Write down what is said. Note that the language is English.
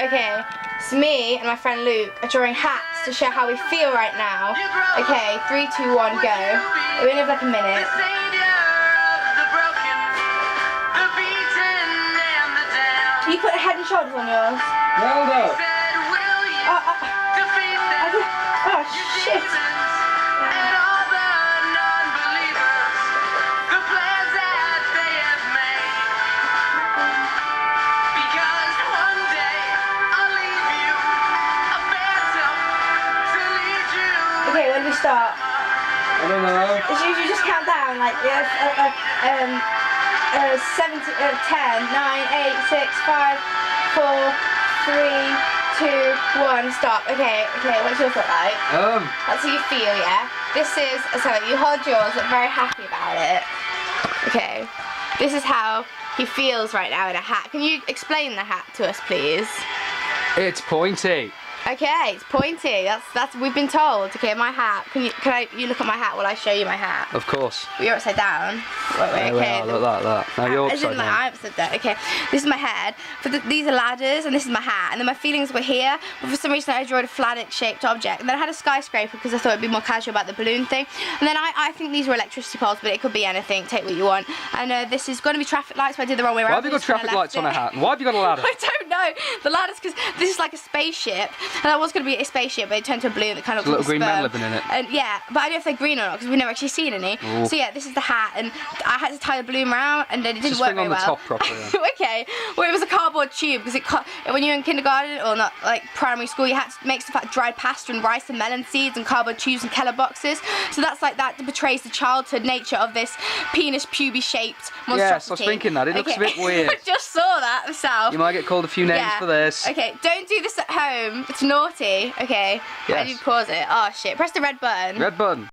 Okay, so me and my friend Luke are drawing hats to show how we feel right now. Okay, 3, 2, 1, go. We only have like a minute. Can you put Head and Shoulders on yours? Well done. Oh shit. Okay, when do we start? I don't know. It's usually just count down like 7, 10, 9, 8, 6, 5, 4, 3, 2, 1, stop. Okay, what's your foot like? That's how you feel, yeah? This is, so you hold yours, look very happy about it. Okay, this is how he feels right now in a hat. Can you explain the hat to us, please? It's pointy. Okay, it's pointy. That's we've been told. Okay, my hat. You look at my hat while I show you my hat? Of course. But you're upside down. Wait, okay. Look like that. Now you're upside down. I'm upside down. Okay, this is my head. These are ladders, and this is my hat. And then my feelings were here. But for some reason, I drew a flat-shaped object. And then I had a skyscraper because I thought it'd be more casual about the balloon thing. And then I think these were electricity poles, but it could be anything. Take what you want. And this is going to be traffic lights, but I did the wrong way around. Why have you got traffic lights on a hat? And why have you got a ladder? I don't know. The ladder's because this is like a spaceship. And that was going to be a spaceship, but it turned to a balloon that kind of looks like a little green men living in it. And yeah, but I don't know if they're green or not because we've never actually seen any. Ooh. So yeah, this is the hat, and I had to tie the balloon around, and then it didn't Just work swing very on the well. top properly. Okay, well it was a cardboard tube because when you're in kindergarten or not like primary school, you had to make stuff like dried pasta and rice and melon seeds and cardboard tubes and Keller boxes. So that's like that portrays the childhood nature of this penis puby shaped monstrosity. Yes, I was thinking that. It looks a bit weird. I just saw that myself. You might get called a few names for this. Okay, don't do this at home. It's naughty. Okay. Yes. I did pause it. Oh shit. Press the red button. Red button.